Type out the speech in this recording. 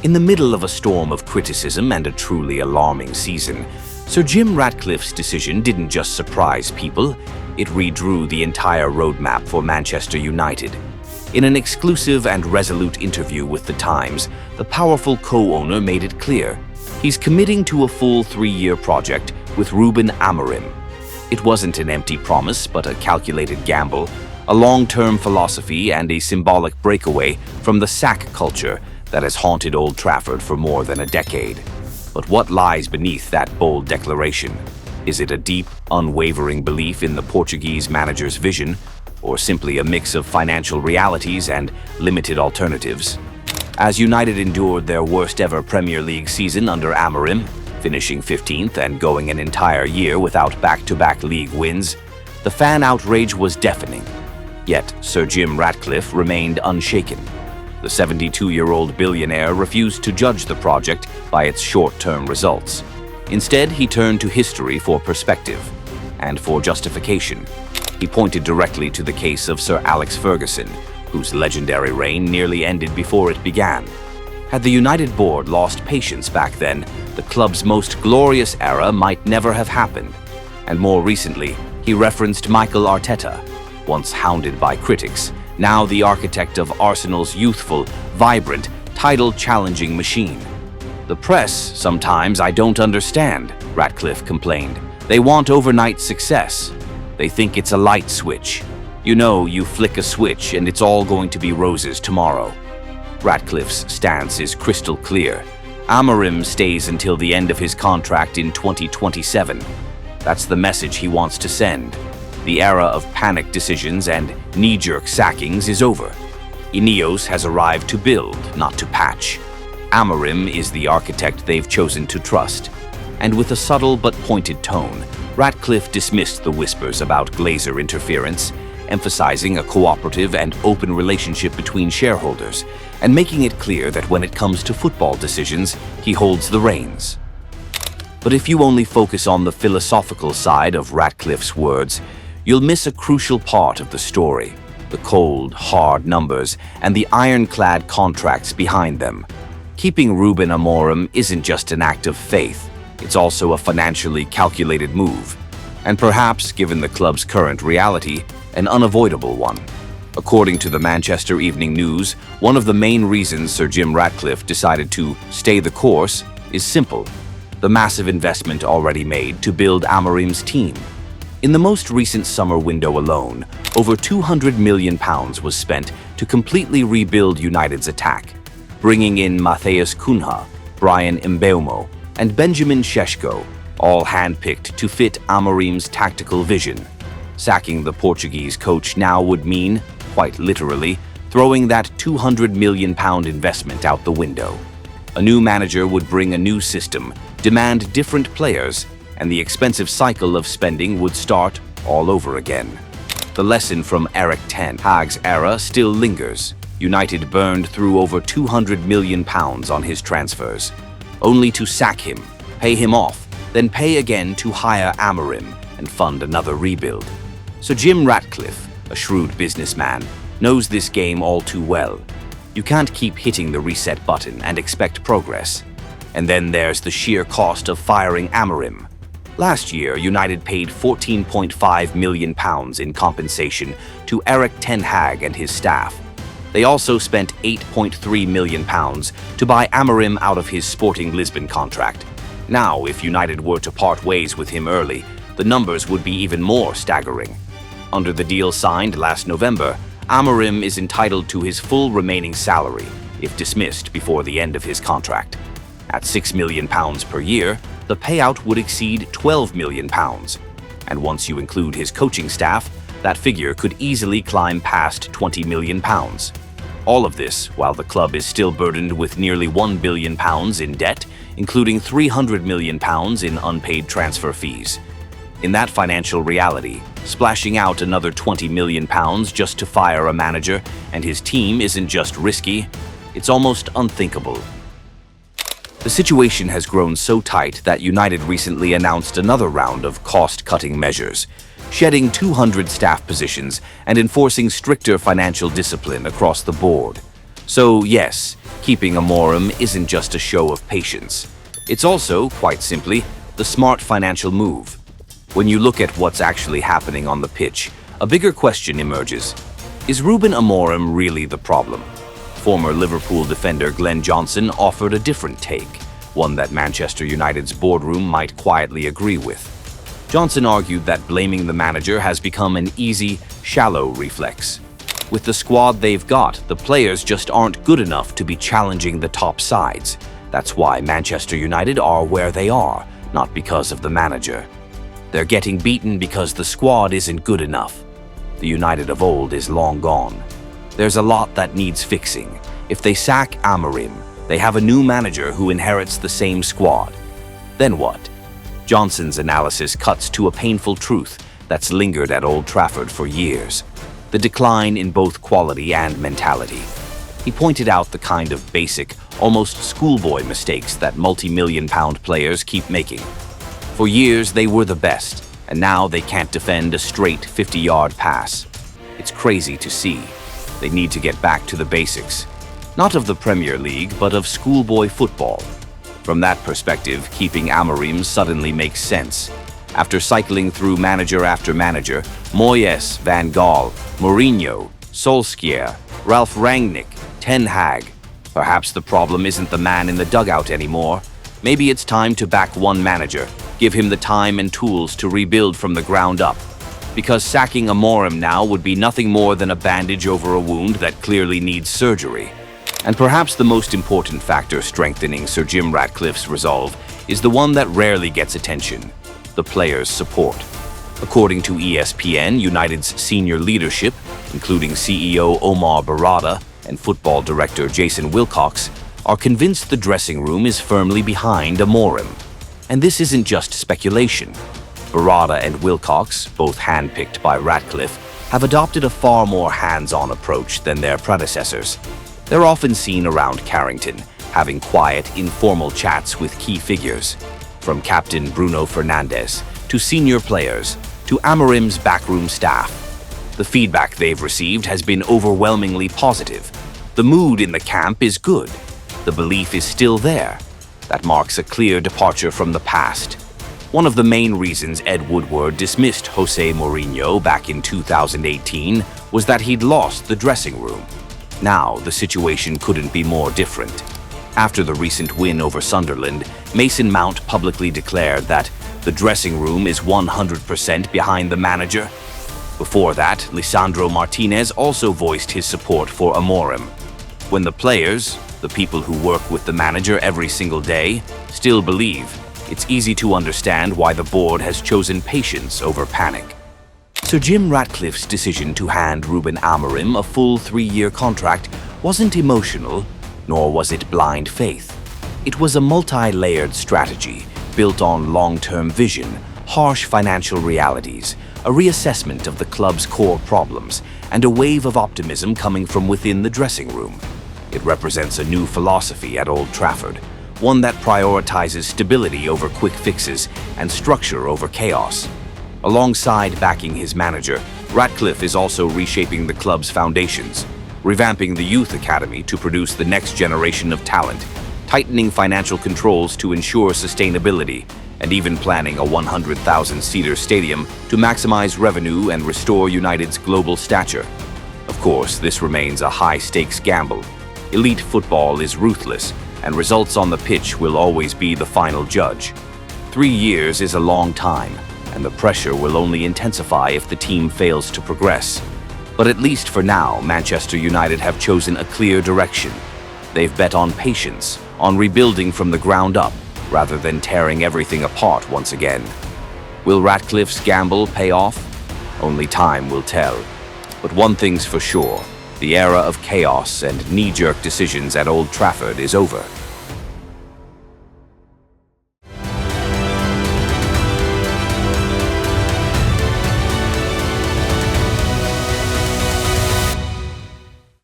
In the middle of a storm of criticism and a truly alarming season, Sir Jim Ratcliffe's decision didn't just surprise people, it redrew the entire roadmap for Manchester United. In an exclusive and resolute interview with The Times, the powerful co-owner made it clear he's committing to a full 3-year project with Rúben Amorim. It wasn't an empty promise, but a calculated gamble, a long-term philosophy and a symbolic breakaway from the sack culture that has haunted Old Trafford for more than a decade. But what lies beneath that bold declaration? Is it a deep, unwavering belief in the Portuguese manager's vision, or simply a mix of financial realities and limited alternatives? As United endured their worst-ever Premier League season under Amorim, finishing 15th and going an entire year without back-to-back league wins, the fan outrage was deafening. Yet Sir Jim Ratcliffe remained unshaken. The 72-year-old billionaire refused to judge the project by its short-term results. Instead, he turned to history for perspective and for justification. He pointed directly to the case of Sir Alex Ferguson, whose legendary reign nearly ended before it began. Had the United board lost patience back then, the club's most glorious era might never have happened. And more recently, he referenced Mikel Arteta, once hounded by critics, now the architect of Arsenal's youthful, vibrant, title-challenging machine. "The press, sometimes I don't understand," Ratcliffe complained. "They want overnight success. They think it's a light switch. You know, you flick a switch and it's all going to be roses tomorrow." Ratcliffe's stance is crystal clear. Amorim stays until the end of his contract in 2027. That's the message he wants to send. The era of panic decisions and knee-jerk sackings is over. Ineos has arrived to build, not to patch. Amorim is the architect they've chosen to trust. And with a subtle but pointed tone, Ratcliffe dismissed the whispers about Glazer interference, emphasizing a cooperative and open relationship between shareholders, and making it clear that when it comes to football decisions, he holds the reins. But if you only focus on the philosophical side of Ratcliffe's words, you'll miss a crucial part of the story: the cold, hard numbers and the ironclad contracts behind them. Keeping Rúben Amorim isn't just an act of faith, it's also a financially calculated move, and perhaps, given the club's current reality, an unavoidable one. According to the Manchester Evening News, one of the main reasons Sir Jim Ratcliffe decided to stay the course is simple: the massive investment already made to build Amorim's team. In the most recent summer window alone, over £200 million was spent to completely rebuild United's attack, bringing in Matheus Cunha, Brian Mbeumo, and Benjamin Šeško, all handpicked to fit Amorim's tactical vision. Sacking the Portuguese coach now would mean, quite literally, throwing that £200 million investment out the window. A new manager would bring a new system, demand different players, and the expensive cycle of spending would start all over again. The lesson from Erik ten Hag's era still lingers. United burned through over £200 million on his transfers, only to sack him, pay him off, then pay again to hire Amorim and fund another rebuild. So Jim Ratcliffe, a shrewd businessman, knows this game all too well. You can't keep hitting the reset button and expect progress. And then there's the sheer cost of firing Amorim. Last year, United paid £14.5 million in compensation to Erik ten Hag and his staff. They also spent £8.3 million to buy Amorim out of his Sporting Lisbon contract. Now, if United were to part ways with him early, the numbers would be even more staggering. Under the deal signed last November, Amorim is entitled to his full remaining salary, if dismissed before the end of his contract. At £6 million per year, the payout would exceed £12 million. And once you include his coaching staff, that figure could easily climb past £20 million. All of this while the club is still burdened with nearly £1 billion in debt, including £300 million in unpaid transfer fees. In that financial reality, splashing out another £20 million just to fire a manager and his team isn't just risky, it's almost unthinkable. The situation has grown so tight that United recently announced another round of cost-cutting measures, shedding 200 staff positions and enforcing stricter financial discipline across the board. So yes, keeping Amorim isn't just a show of patience. It's also, quite simply, the smart financial move. When you look at what's actually happening on the pitch, a bigger question emerges. Is Rúben Amorim really the problem? Former Liverpool defender Glenn Johnson offered a different take, one that Manchester United's boardroom might quietly agree with. Johnson argued that blaming the manager has become an easy, shallow reflex. With the squad they've got, the players just aren't good enough to be challenging the top sides. That's why Manchester United are where they are, not because of the manager. They're getting beaten because the squad isn't good enough. The United of old is long gone. There's a lot that needs fixing. If they sack Amorim, they have a new manager who inherits the same squad. Then what? Johnson's analysis cuts to a painful truth that's lingered at Old Trafford for years: the decline in both quality and mentality. He pointed out the kind of basic, almost schoolboy mistakes that multi-million-pound players keep making. For years, they were the best, and now they can't defend a straight 50-yard pass. It's crazy to see. They need to get back to the basics. Not of the Premier League, but of schoolboy football. From that perspective, keeping Amorim suddenly makes sense. After cycling through manager after manager, Moyes, Van Gaal, Mourinho, Solskjaer, Ralf Rangnick, Ten Hag, perhaps the problem isn't the man in the dugout anymore. Maybe it's time to back one manager, give him the time and tools to rebuild from the ground up. Because sacking Amorim now would be nothing more than a bandage over a wound that clearly needs surgery. And perhaps the most important factor strengthening Sir Jim Ratcliffe's resolve is the one that rarely gets attention: the players' support. According to ESPN, United's senior leadership, including CEO Omar Barada and football director Jason Wilcox, are convinced the dressing room is firmly behind Amorim. And this isn't just speculation. Barada and Wilcox, both handpicked by Ratcliffe, have adopted a far more hands-on approach than their predecessors. They're often seen around Carrington, having quiet, informal chats with key figures, from captain Bruno Fernandes to senior players to Amorim's backroom staff. The feedback they've received has been overwhelmingly positive. The mood in the camp is good. The belief is still there. That marks a clear departure from the past. One of the main reasons Ed Woodward dismissed Jose Mourinho back in 2018 was that he'd lost the dressing room. Now, the situation couldn't be more different. After the recent win over Sunderland, Mason Mount publicly declared that the dressing room is 100% behind the manager. Before that, Lisandro Martinez also voiced his support for Amorim. When the players, the people who work with the manager every single day, still believe, it's easy to understand why the board has chosen patience over panic. Sir Jim Ratcliffe's decision to hand Rúben Amorim a full 3-year contract wasn't emotional, nor was it blind faith. It was a multi-layered strategy built on long-term vision, harsh financial realities, a reassessment of the club's core problems, and a wave of optimism coming from within the dressing room. It represents a new philosophy at Old Trafford, one that prioritizes stability over quick fixes and structure over chaos. Alongside backing his manager, Ratcliffe is also reshaping the club's foundations, revamping the youth academy to produce the next generation of talent, tightening financial controls to ensure sustainability, and even planning a 100,000-seater stadium to maximize revenue and restore United's global stature. Of course, this remains a high-stakes gamble. Elite football is ruthless, and results on the pitch will always be the final judge. 3 years is a long time, and the pressure will only intensify if the team fails to progress. But at least for now, Manchester United have chosen a clear direction. They've bet on patience, on rebuilding from the ground up, rather than tearing everything apart once again. Will Ratcliffe's gamble pay off? Only time will tell. But one thing's for sure, the era of chaos and knee-jerk decisions at Old Trafford is over.